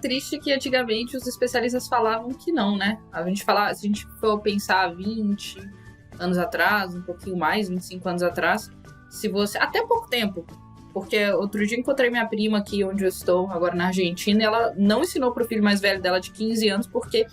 triste que antigamente os especialistas falavam que não, né? Se a gente for pensar 20 anos atrás, um pouquinho mais, 25 anos atrás, até pouco tempo, porque outro dia encontrei minha prima aqui onde eu estou, agora na Argentina, e ela não ensinou pro filho mais velho dela de 15 anos, porque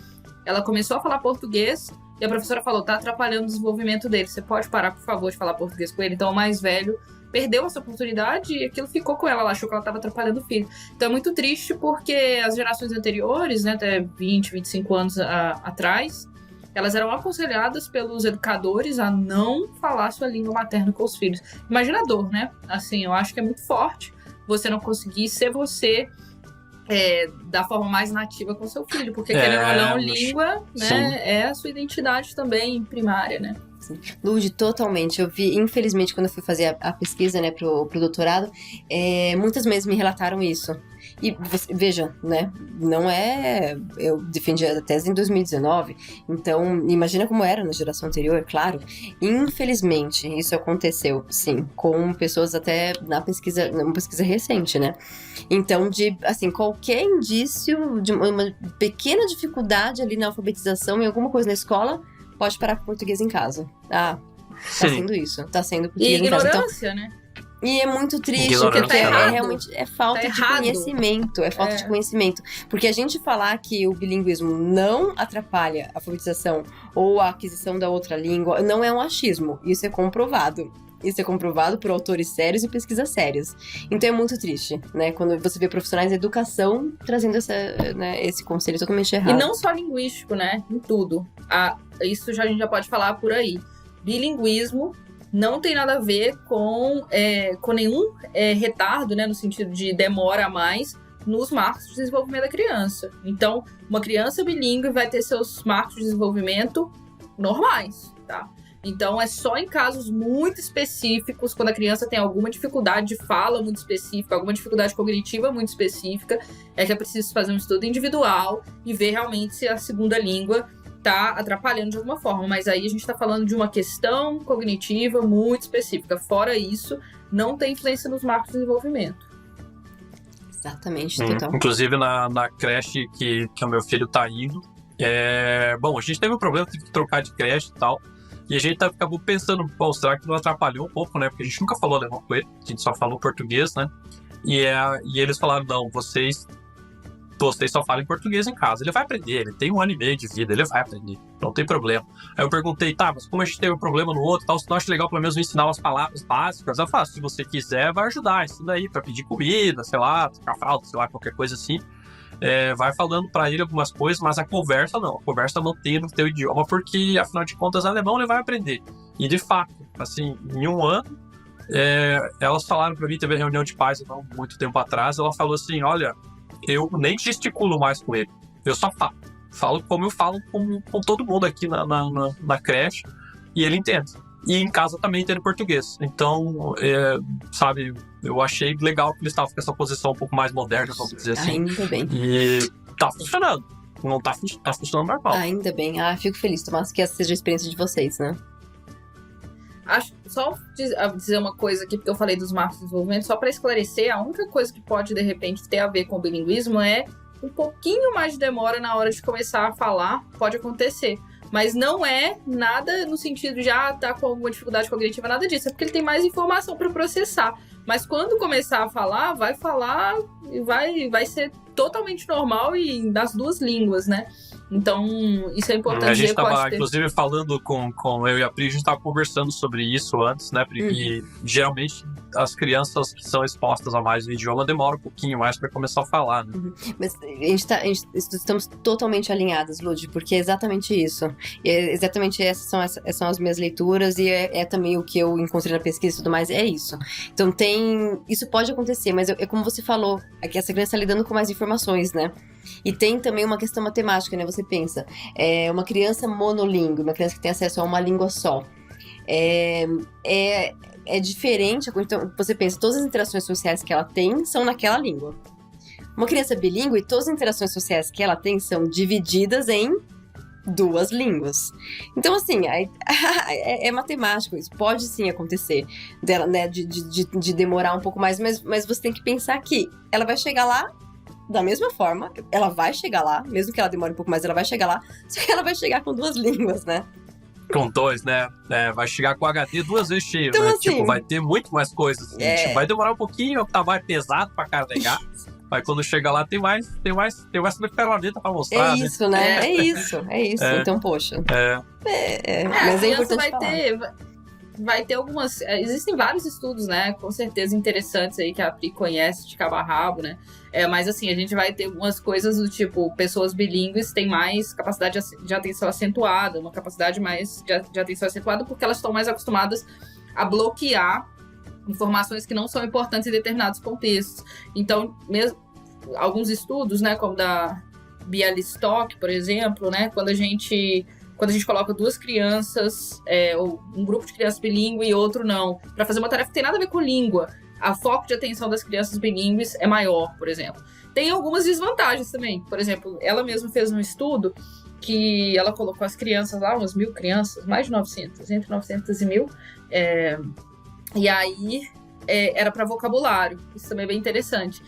ela começou a falar português e a professora falou, tá atrapalhando o desenvolvimento dele, você pode parar, por favor, de falar português com ele? Então o mais velho perdeu essa oportunidade e aquilo ficou com ela, ela achou que ela estava atrapalhando o filho. Então é muito triste porque as gerações anteriores, né, até 20, 25 anos atrás, elas eram aconselhadas pelos educadores a não falar sua língua materna com os filhos. Imagina a dor, né? Assim, eu acho que é muito forte você não conseguir ser você da forma mais nativa com seu filho, porque querendo ou não, língua, né, é a sua identidade também primária, né? Lud, totalmente. Eu vi, infelizmente, quando eu fui fazer a pesquisa, né, pro doutorado, muitas mães me relataram isso. E veja, né, não é... Eu defendi a tese em 2019, então imagina como era na geração anterior, claro. Infelizmente, isso aconteceu, sim, com pessoas até numa pesquisa recente, né? Então, assim, qualquer indício de uma pequena dificuldade ali na alfabetização, em alguma coisa na escola, pode parar com português em casa. Tá sendo isso. Tá sendo português em casa. Ignorância, né? E é muito triste, porque realmente falta de conhecimento. É falta de conhecimento. Porque a gente falar que o bilinguismo não atrapalha a alfabetização ou a aquisição da outra língua, não é um achismo. Isso é comprovado. Isso é comprovado por autores sérios e pesquisas sérias. Então é muito triste, né? Quando você vê profissionais de educação trazendo esse conselho totalmente errado. E não só linguístico, né? Em tudo. Isso a gente já pode falar por aí. Bilinguismo não tem nada a ver com nenhum retardo, né? No sentido de demora a mais nos marcos de desenvolvimento da criança. Então, uma criança bilíngue vai ter seus marcos de desenvolvimento normais, tá? Então, é só em casos muito específicos, quando a criança tem alguma dificuldade de fala muito específica, alguma dificuldade cognitiva muito específica, é que é preciso fazer um estudo individual e ver realmente se a segunda língua está atrapalhando de alguma forma. Mas aí a gente está falando de uma questão cognitiva muito específica. Fora isso, não tem influência nos marcos de desenvolvimento. Exatamente, total. Inclusive, na creche que o meu filho está indo, bom, a gente teve um problema, teve que trocar de creche e tal. E a gente acabou pensando, será que não atrapalhou um pouco, né? Porque a gente nunca falou alemão com ele, a gente só falou português, né? E eles falaram, não, vocês só falam em português em casa. Ele vai aprender, ele tem 1 ano e meio de vida, ele vai aprender, não tem problema. Aí eu perguntei, mas como a gente teve um problema no outro, você não acha legal pelo menos ensinar umas palavras básicas? Eu falo, se você quiser, vai ajudar, ensina aí pra pedir comida, sei lá, trocar fralda, sei lá, qualquer coisa assim. Vai falando pra ele algumas coisas, mas a conversa mantém no teu idioma, porque afinal de contas alemão ele vai aprender. E de fato, assim, em 1 ano, elas falaram pra mim, teve uma reunião de pais não muito tempo atrás, ela falou assim, olha, eu nem gesticulo mais com ele, eu só falo como eu falo com todo mundo aqui na creche, e ele entende. E em casa também entende português. Então, sabe, eu achei legal que eles estavam com essa posição um pouco mais moderna, vamos dizer assim. Ainda bem. E tá funcionando. Não tá funcionando normal. Ainda bem. Fico feliz, Tomás, que essa seja a experiência de vocês, né? Só dizer uma coisa aqui, porque eu falei dos marcos de desenvolvimento, só para esclarecer, a única coisa que pode, de repente, ter a ver com o bilinguismo é um pouquinho mais de demora na hora de começar a falar, pode acontecer. Mas não é nada no sentido de tá com alguma dificuldade cognitiva, nada disso. É porque ele tem mais informação para processar. Mas quando começar a falar, vai falar e vai ser totalmente normal e nas 2 línguas, né? Então, isso é importante. A gente estava, inclusive, falando com eu e a Pri, a gente estava conversando sobre isso antes, né, Pri? E geralmente as crianças que são expostas a mais no idioma demoram um pouquinho mais para começar a falar, né? Mas estamos totalmente alinhadas, Lud, porque é exatamente isso. Exatamente essas são as minhas leituras e é também o que eu encontrei na pesquisa e tudo mais, é isso. Então isso pode acontecer, mas é como você falou, é que essa criança está lidando com mais informações, né? E tem também uma questão matemática, né? Você pensa, uma criança monolíngue, uma criança que tem acesso a uma língua só, é diferente. Então, você pensa, todas as interações sociais que ela tem são naquela língua. Uma criança bilíngue, todas as interações sociais que ela tem são divididas em 2 línguas. Então, assim, é matemático, isso pode sim acontecer, dela, né, de demorar um pouco mais, mas você tem que pensar que ela vai chegar lá da mesma forma, ela vai chegar lá, mesmo que ela demore um pouco mais, ela vai chegar lá, só que ela vai chegar com 2 línguas, né? Com 2, né? Vai chegar com o HD 2 vezes cheio, Então, né? assim, Tipo, vai ter muito mais coisas. Tipo, vai demorar um pouquinho, tá mais pesado pra carregar. Mas quando chega lá, tem mais ferramenta pra mostrar, É isso, né? É isso. Então, poxa. Mas é importante falar. Vai ter algumas... Existem vários estudos, né? Com certeza interessantes aí que a Pri conhece de cabo a rabo, né? Mas assim, a gente vai ter algumas coisas do tipo, pessoas bilíngues têm mais capacidade de atenção acentuada, uma capacidade mais de atenção acentuada porque elas estão mais acostumadas a bloquear informações que não são importantes em determinados contextos. Então, mesmo alguns estudos, né, como da Bialystok, por exemplo, né, quando a gente coloca 2 crianças, ou um grupo de crianças bilíngue e outro não, para fazer uma tarefa que tem nada a ver com língua, a foco de atenção das crianças bilíngues é maior, por exemplo. Tem algumas desvantagens também. Por exemplo, ela mesma fez um estudo que ela colocou as crianças lá, umas 1.000 crianças, mais de 900, entre 900 e 1.000, e aí era para vocabulário. Isso também é bem interessante.